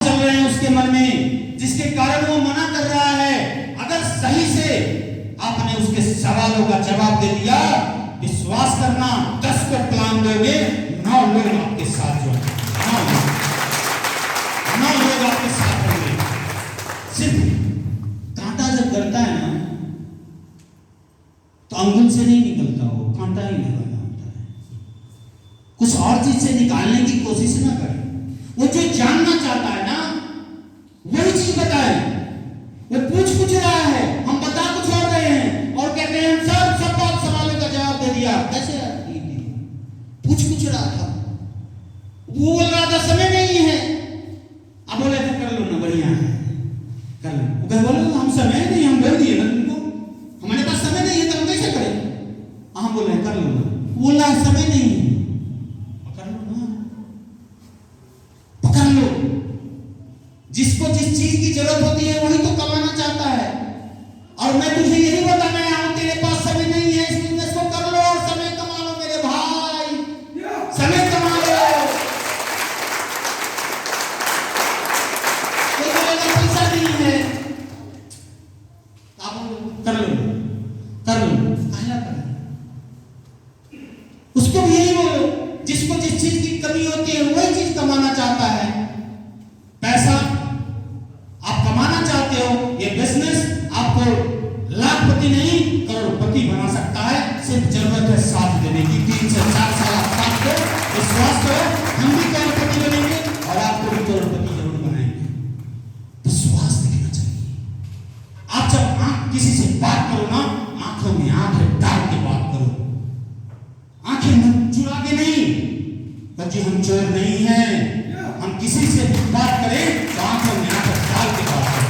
चल रहे हैं उसके मन में, जिसके कारण वो मना कर रहा है। अगर सही से आपने उसके सवालों का जवाब दे दिया, विश्वास करना 10 को प्लान दोगे, 9 लोग आपके साथ जो 9 लोग आपके साथ होंगे। सिर्फ कांटा जब गड़ता है ना तो अंगुल से नहीं निकलता, वो कांटा ही लगाना होता है। कुछ और चीज से निकालने की कोशिश ना करें। वो जो जानना चाहता है ना वही चीज बताए। वो पूछ रहा है, हम बता कुछ और रहे हैं और कहते हैं हम सब बात सवालों का जवाब दे दिया। कैसे पूछ रहा था, वो बोल रहा था समय नहीं है। अब बोले तो कर लो ना, बढ़िया है कर लो। वो कह बोले हम समय नहीं, हम बोल दिए ना तुमको, हमारे पास समय नहीं है तो हम कैसे करें। हम बोले कर लो ना, बोला समय नहीं है, पकड़ लो ना, पकड़ लो। जिसको जिस चीज की जरूरत होती है वही तो कमाना चाहता है। और मैं तुझे यही बताना आया हूं, तेरे पास समय नहीं है, इस बिजनेस को कर लो और समय कमा लो मेरे भाई, समय कमा लो। कोई बोलेगा पैसा नहीं है, आप कर लो पहला कर लो। उसको भी यही बोलो, जिसको जिस चीज की कमी होती है वही चीज कमाना चाहता है। पैसा आप कमाना चाहते हो, ये बिजनेस आपको लाखपति नहीं करोड़पति बना सकता है। सिर्फ जरूरत है साथ देने की। 3 से 4 साल आप साथ दो, विश्वास करो, हम भी करोड़पति बनेंगे और आपको भी करोड़पति जरूर बनाएंगे। विश्वास दिखना चाहिए। आप जब किसी से बात करो ना, आंखों में आंखें डाल के बात करो, आंखें मत चुरा के नहीं, क्योंकि हम चोर नहीं हैं। हम किसी से बात करें तो आंखों में आंखें डाल के बात करें।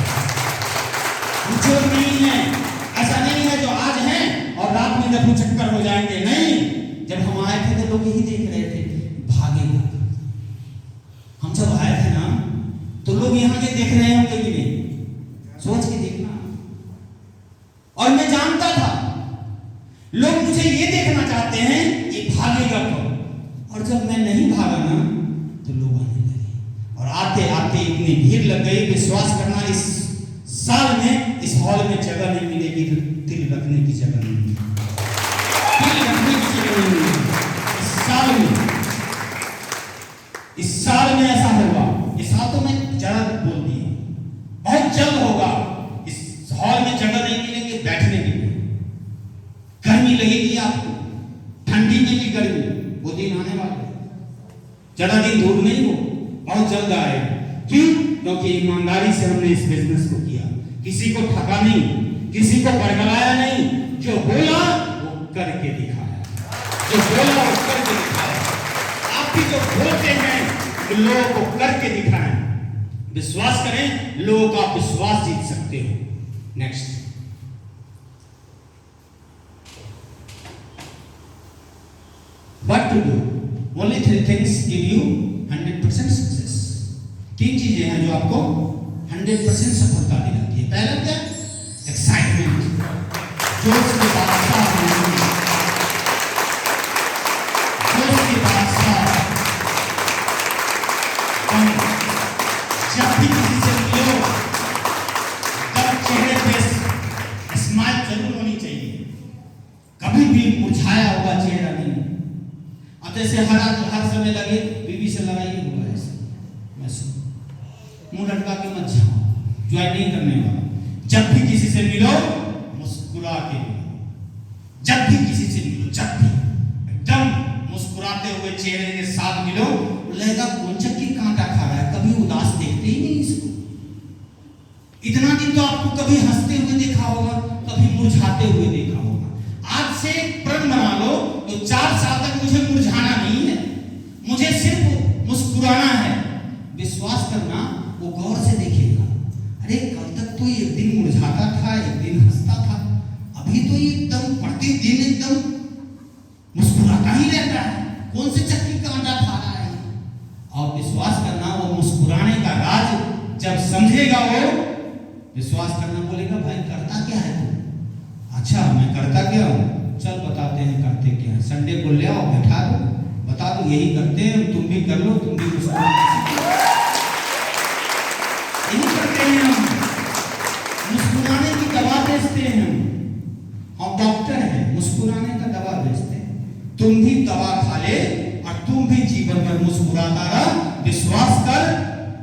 हम चोर नहीं हैं। ऐसा नहीं है जो आज हैं और रात में जब चक्कर हो जाएंगे, नहीं। जब हम आए थे तो लोग यही देख रहे थे, भागेगा। हम जब आए थे ना तो लोग यहाँ के देख रहे होंगे कि नहीं, सोच के देखना। और मैं जानता था लोग मुझे ये देखना चाहते हैं कि भागेगा कब। और जब मैं नहीं भागा ना तो लोग आने लगे और आते आते इतनी भीड़ लग गई। विश्वास करना इस साल में इस हॉल में जगह नहीं मिलेगी, दिल रखने की जगह नहीं मिलेगी, दिल रखने की जगह नहीं मिलेगी। इस साल में ऐसा होगा। इस साल तो मैं ज्यादा बोल दिया, बहुत जल्द होगा। इस हॉल में जगह नहीं मिलेगी बैठने के लिए, गर्मी लगेगी आपको, ठंडी में भी गर्मी। वो दिन आने वाला है, ज्यादा दिन दूर नहीं, वो बहुत जल्द आएगा। क्यों? क्योंकि ईमानदारी से हमने इस बिजनेस को किया, किसी को ठगा नहीं, किसी को बरगलाया नहीं। जो बोला वो करके दिखाया, जो बोला वो करके दिखाया। आप भी जो बोलते हैं लोगों को करके दिखाएं। विश्वास करें, लोगों का विश्वास जीत सकते हो। Next, What to do? Only 3 things give you 100% success. 3 चीजें हैं जो आपको 100% सफलता दिलाती है। पहला क्या? एक्साइटमेंट, जोश के बादशाह होना, जोश के बादशाह। जब भी किसी से मिलो तब चेहरे पे स्माइल जरूर होनी चाहिए, कभी भी मुरझाया हुआ चेहरा नहीं। अब जैसे हर समय लगे बीवी से लड़ाई हुआ है, मुंह लटका के मत जाओ, ज्वाइन नहीं करने वाला। जब भी किसी से मिलो मुस्कुरा के मिलो, जब भी किसी से मिलो, जब भी एकदम मुस्कुराते हुए चेहरे के साथ मिलो। लगेगा कौन चक्की कांटा खा रहा है, कभी उदास देखते ही नहीं इसको। इतना दिन तो आपको कभी हंसते हुए देखा होगा, कभी मुरझाते हुए देखा होगा। आज से प्रण बना लो तो 4 साल तक मुझे मुरझाना नहीं है, मुझे सिर्फ मुस्कुराना है। विश्वास करना, वो गौर से देखेगा, अरे कल तक तो एक दिन मुरझाता था, एक दिन हंसता था, अभी तो एकदम प्रतिदिन एकदम मुस्कुराता ही रहता है, कौन से चक्की कांटा खा रहा है। और विश्वास करना, वो मुस्कुराने का राज जब समझेगा वो विश्वास करना, बोलेगा भाई करता क्या है तू? अच्छा मैं करता क्या हूँ, चल बताते हैं करते क्या है। संडे को ले आओ, बैठा दो, बता दो यही करते हैं, तुम भी कर लो, तुम भी मुस्कुरा। मुस्कुराने का दवा बेचते हैं। तुम भी दवा खा ले और तुम भी जीवन में मुस्कुराता रह। विश्वास कर,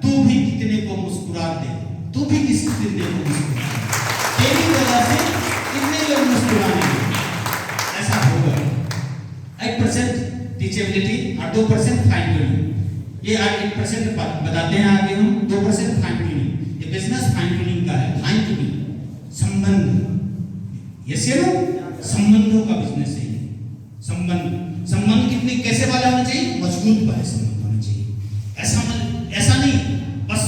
तू भी कितने को मुस्कुरा दे, तू भी कितने को मुस्कुरा दे। तेरी वजह से कितने लोग मुस्कुराएंगे, ऐसा होगा। 1% टीचेबिलिटी और 2% फाइन ट्यूनिंग। ये 1% बताते हैं आगे हम, 2% फाइन ट्यूनिंग। ये बिजनेस फाइन ट्यूनिंग का है। फाइन ट्यूनिंग संबंध, ये सिर्फ संबंधों का बिजनेस है। संबंध कितने कैसे वाला होना चाहिए, मजबूत वाले संबंध होना चाहिए। ऐसा नहीं बस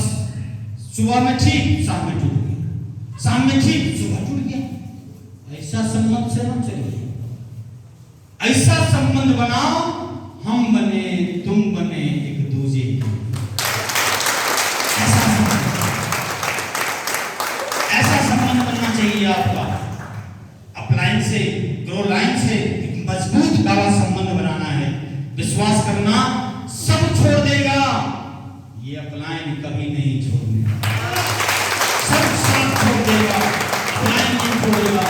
सुबह में ठीक शाम में टूट गया, शाम में ठीक सुबह टूट गया। ऐसा संबंध से हम चलिए, ऐसा संबंध बनाओ, हम बने तुम बने एक दूसरे के। ऐसा संबंध बनना चाहिए आपका। अपलाइन से, ग्रो लाइन से एक मजबूत वाला संबंध बनाना है। विश्वास करना, सब छोड़ देगा, ये अपलाइन कभी नहीं छोड़ेगा। सब साथ छोड़ देगा, अपलाइन नहीं छोड़ेगा।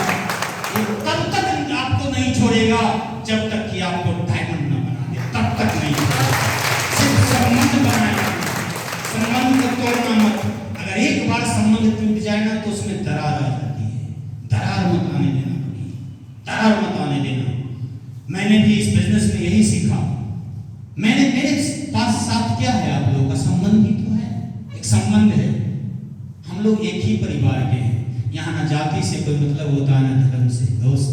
ये तब तक आपको नहीं छोड़ेगा जब तक कि आपको डायमंड न बना दे, तब तक नहीं छोड़ेगा। सिर्फ संबंध बनाएगा, संबंध को तोड़ना मत। अगर एक बार संबंध टूट जाए ना तो उसमें दरार आ जाती है। दरार मत आने देना, दरार मत आने देना। मैंने भी इस बिजनेस में यही सीखा। मेरे पास साथ क्या है, आप लोगों का संबंध ही तो है, एक संबंध है। हम लोग एक ही परिवार के हैं। यहाँ ना जाति से कोई मतलब होता है, ना धर्म से। दोस्त,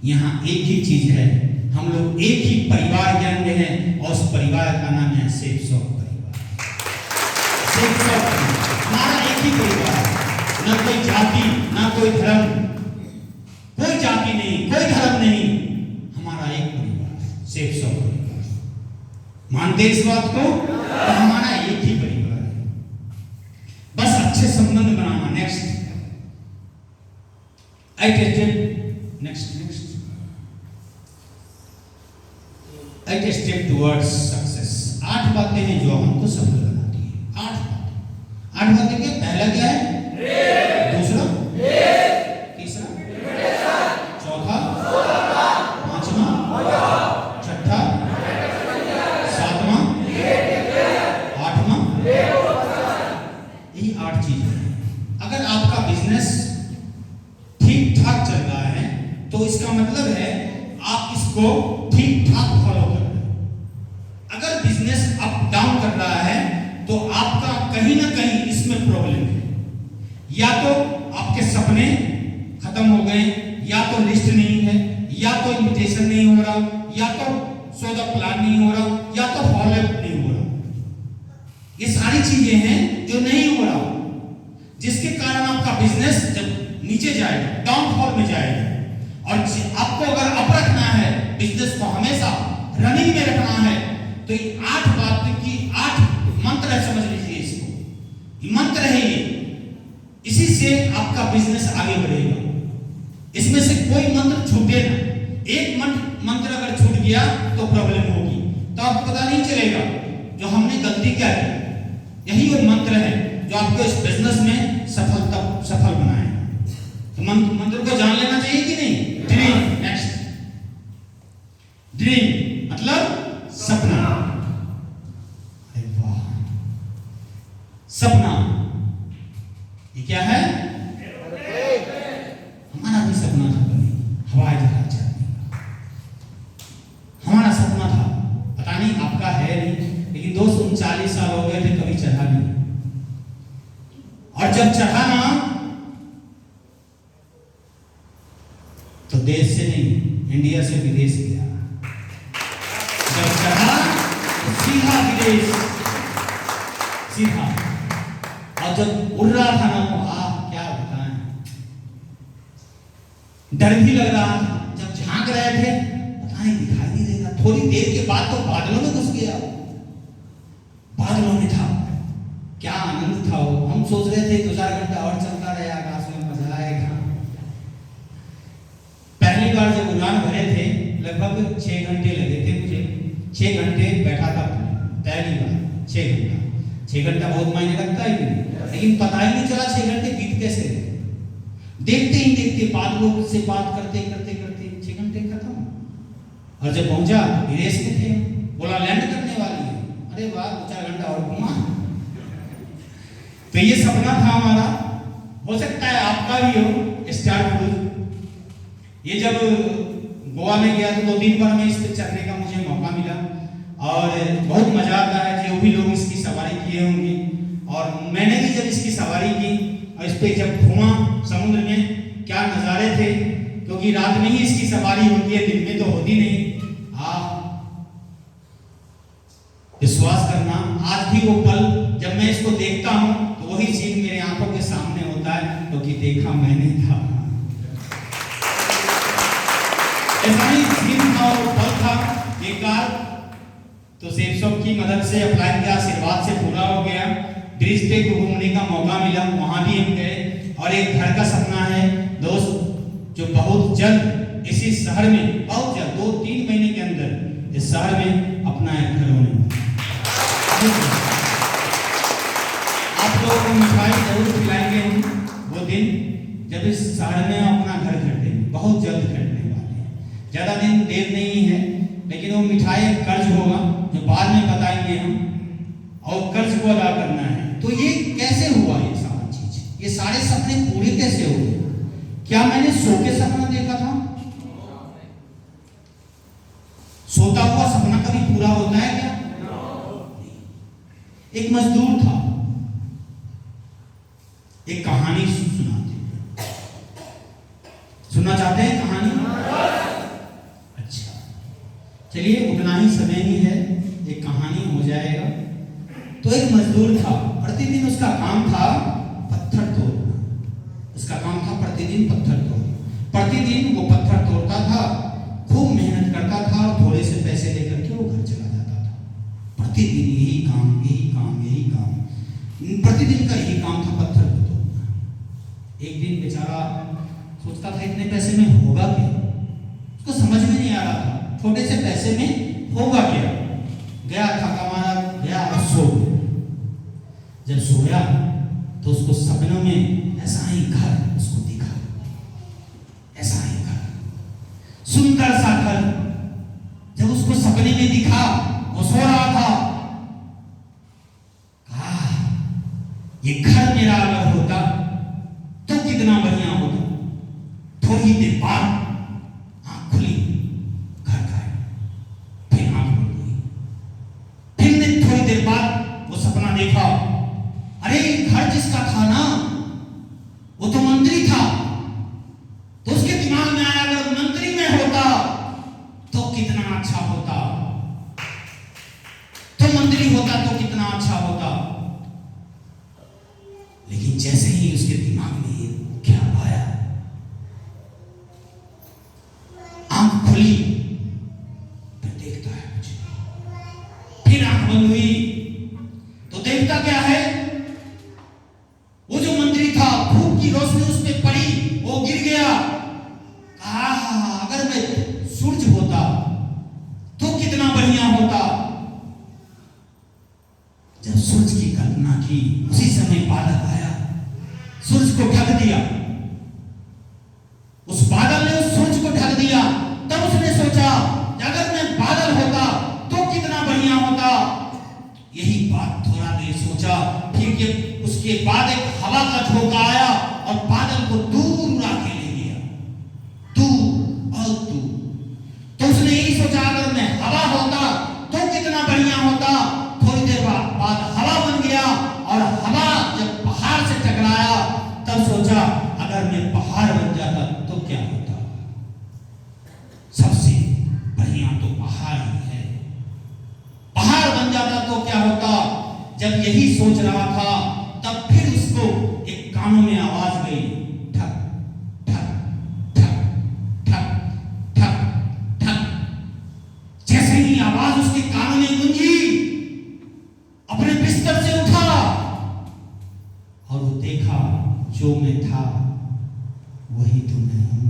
यहाँ एक ही चीज है, हम लोग एक ही परिवार के अंग हैं और उस परिवार का नाम है सेफ शॉप परिवार। सेफ शॉप हमारा एक ही परिवार, ना कोई जाति, ना कोई धर्म, कोई जाति नहीं, कोई धर्म नहीं, हमारा एक परिवार है, सेफ शॉप परिवार। मानते इस बात को? तो हमारा एक ही परिवार है। बस अच्छे संबंध बनाना। Next next step towards success. 8 बातें हैं जो हमको सफल बनाती है। 8 बातें क्या? पहला क्या है? दूसरा, तीसरा, चौथा, पांचवा, छठा, सातवां, आठवां। यही 8 चीजें हैं। अगर आपका बिजनेस ठीक ठाक चल रहा है तो इसका मतलब है आप इसको ठीक ठाक फॉलो कर रहे हैं। अगर बिजनेस अप डाउन कर रहा है तो आपका कहीं ना कहीं इसमें प्रॉब्लम है। या तो आपके सपने खत्म हो गए, या तो लिस्ट नहीं है, या तो इन्विटेशन नहीं हो रहा, या तो सौदा प्लान नहीं हो रहा, या तो फॉलोअप नहीं हो रहा। ये सारी चीजें हैं जो नहीं हो रहा, जिसके कारण आपका बिजनेस जब नीचे जाएगा, डाउनफॉल में जाएगा। और आपको अगर अप रखना है, बिजनेस को हमेशा रनिंग में रखना है, तो ये 8 बात की 8 मंत्र है, समझ लीजिए इसको। मंत्र है ये, इसी से आपका बिजनेस आगे बढ़ेगा। इसमें से कोई मंत्र छूटे ना। एक मंत्र अगर छूट गया तो प्रॉब्लम होगी, तो आपको पता नहीं चलेगा जो हमने गलती क्या की। यही वो मंत्र है जो आपको इस बिजनेस में सफल बनाए। तो मंत्र को जान लेना चाहिए कि नहीं? ड्रीम। नेक्स्ट, ड्रीम मतलब सपना। अरे वाह, सपना ये क्या है? हमारा भी सपना था कभी हवाई जहाज चढ़ने का। हमारा सपना था, पता नहीं आपका है नहीं, लेकिन दोस्त 39 साल हो गए थे, कभी चढ़ा नहीं। और जब चढ़ा ना तो देश से नहीं, इंडिया से विदेश गया। जब चढ़ा तो सीधा विदेश, सीधा। और जब उड़ रहा था ना, क्या बताएं, डर भी लग रहा था। जब झांक रहे थे, पता नहीं दिखाई नहीं देगा। थोड़ी देर के बाद तो बादलों में घुस गया, बादलों में था। क्या आनंद था वो। हम सोच रहे थे 2-4 घंटा और चलता रहे आकाश में, मजा आएगा। पहली बार जब उड़ान भरे थे, लगभग 6 घंटे लगे थे मुझे। 6 घंटे बैठा था पहली बार। 6 घंटा 6 घंटा बहुत मायने रखता है कि नहीं, लेकिन पता ही नहीं चला 6 घंटे बीत कैसे गए। देखते ही देखते बादलों से बात करते करते करते 6 घंटे और जब पहुंचा तो रेस में थे, बोला लैंड करने वाली है। अरे वाह, 2-4 घंटा और घूमा। तो ये सपना था हमारा, हो सकता है आपका भी हो स्टार क्रूज। ये जब गोवा में गया तो 2-3 बार में इस पे चढ़ने का मुझे मौका मिला और बहुत मजा आता है। जो भी लोग इसकी सवारी किए होंगे और मैंने भी जब इसकी सवारी की और इस पे जब घूमा समुद्र में, क्या नज़ारे थे, क्योंकि रात में ही इसकी सवारी होती है, दिन में तो होती नहीं। विश्वास करना, आज भी वो पल जब मैं इसको देखता हूं तो वही सीन मेरे आंखों के सामने होता है, क्योंकि देखा मैंने था। ऐसा ही सीन था और पल था। एक बार तो सेफ की मदद से, अपलाइन के आशीर्वाद से पूरा हो गया। ब्रिज पे घूमने का मौका मिला, वहां भी हम गए। और एक घर का सपना है दोस्त, जो बहुत जल्द इसी शहर में, बहुत जल्द 2-3 महीने के अंदर इस शहर में अपना एक घर होने वाला। आप लोगों को मिठाई जरूर खिलाएंगे हम वो दिन जब इस शहर में अपना घर खरीदेंगे, बहुत जल्द खरीदने वाले हैं। ज्यादा दिन देर नहीं है, लेकिन वो मिठाई कर्ज होगा जो बाद में बताएंगे हम, और कर्ज को अदा करना है। तो ये कैसे हुआ, ये सारा चीज, ये सारे सपने पूरे कैसे हुए? क्या मैंने सो के सपना देखा था? सोता हुआ सपना कभी पूरा होता है क्या? एक मजदूर था, एक कहानी सुनाते, सुनना चाहते हैं कहानी? अच्छा, चलिए, उतना ही समय ही है, एक कहानी हो जाएगा। तो एक मजदूर था, प्रतिदिन उसका काम था पत्थर तोड़ना। उसका काम था प्रतिदिन पत्थर तोड़ना। प्रतिदिन वो पत्थर तोड़ता था, खूब मेहनत करता था और थोड़े से पैसे लेकर के वो घर चला जाता था। प्रतिदिन यही काम, यही काम, यही काम, प्रतिदिन का यही काम था, पत्थर को तोड़ना। एक दिन बेचारा सोचता था इतने पैसे में होगा क्या, उसको समझ में नहीं आ रहा था छोटे से पैसे में होगा क्या। गया थका मारा, गया और सो गया। जब सोया तो उसको सपनों में ऐसा ही घर उसको दिखा, ऐसा ही घर, सुंदर सा घर। जब उसको सपने में दिखा, वो सो रहा था, कहा ये घर मेरा अगर होता तो कितना बढ़िया होता। थोड़ी देर बाद आंख खुली, घर का है, फिर आंख बंद हुई। फिर ने थोड़ी देर बाद वो सपना देखा, अरे घर जिसका था ना वो तो मंत्री था। तो उसके दिमाग में आया अगर मंत्री में होता तो कितना अच्छा होता, तो मंत्री होता तो कितना अच्छा होता। लेकिन जैसे ही उसके दिमाग में ख्याल आया, आंख खुली, फिर देखता है कुछ, फिर आंख बंद हुई तो देखता क्या है, वो जो मंत्री था, धूप की रोशनी उस पे पड़ी, वो गिर गया। अगर मैं सूरज होता तो कितना बढ़िया होता। जब सूरज की कल्पना की, उसी समय बादल आया, सूरज को ढक दिया। उस बादल ने उस सूरज को ढक दिया। तब उसने सोचा अगर मैं बादल होता तो कितना बढ़िया होता। यही बात थोड़ा देर सोचा, फिर ये उसके बाद एक हवा का झोंका आया और बादल को दूर उड़ा के ले गया, दूर और दूर। तो उसने यही सोचा अगर मैं हवा होता तो कितना बढ़िया होता। थोड़ी देर बाद हवा बन गया और हवा जब पहाड़ से टकराया तब सोचा अगर मैं पहाड़ बन जाता तो क्या होता। सबसे बढ़िया तो पहाड़ ही है, पहाड़ बन जाता तो क्या होता। जब यही सोच रहा था तब फिर उसको एक कानों में आवाज गई, ठक ठक ठक ठक ठक ठक। जैसे ही आवाज उसके कानों में गूंजी, अपने बिस्तर से उठा और वो देखा जो मैं था वही तो मैं हूं।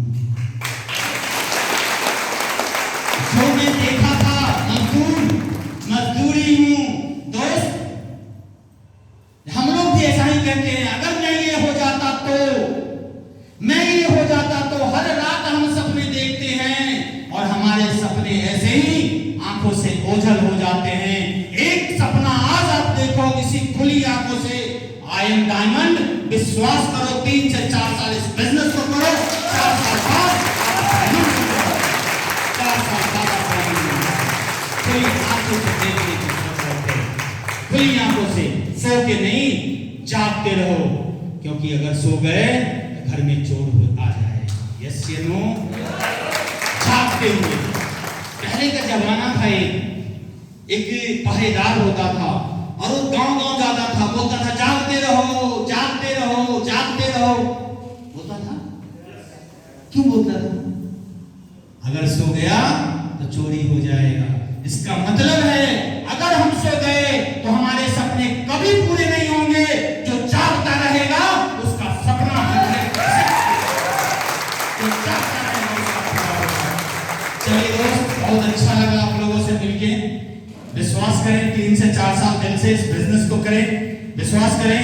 जो मैं देखा था मजदूरी हूं। दोस्त, हम लोग भी ऐसा ही कहते हैं, अगर मैं ये हो जाता तो, मैं ये हो जाता तो। हर रात हम सपने देखते हैं और हमारे सपने सपने ऐसे ही आंखों से ओझल हो जाते हैं। एक सपना आज आप देखो किसी खुली आंखों से, आई एम डायमंड, विश्वास करो 3 से 4 साल इस बिजनेस को करो, 4 साल बाद 4 साल बाद खुली आंखों से देखने की जरूरत है। खुली आंखों से, सो के नहीं, जागते रहो, क्योंकि अगर सो गए घर में चोर आ जाए। यस या नो? जागते हुए। पहले का जमाना था, एक पहरेदार होता था और वो गांव-गांव जाता था, बोलता था जागते रहो, जागते रहो, जागते रहो। बोलता था? क्यों बोलता था? अगर सो गया तो चोरी हो जाएगा। इसका मतलब है अगर हम सो गए तो हमारे सपने कभी पूरे नहीं होंगे। जो जागता रहेगा उसका सपना 100% जो जागता रहेगा उसका पूरा होगा। चलिए दोस्त, बहुत अच्छा लगा आप लोगों से मिलके। विश्वास करें 3 से 4 साल दिल से इस बिजनेस को करें, विश्वास करें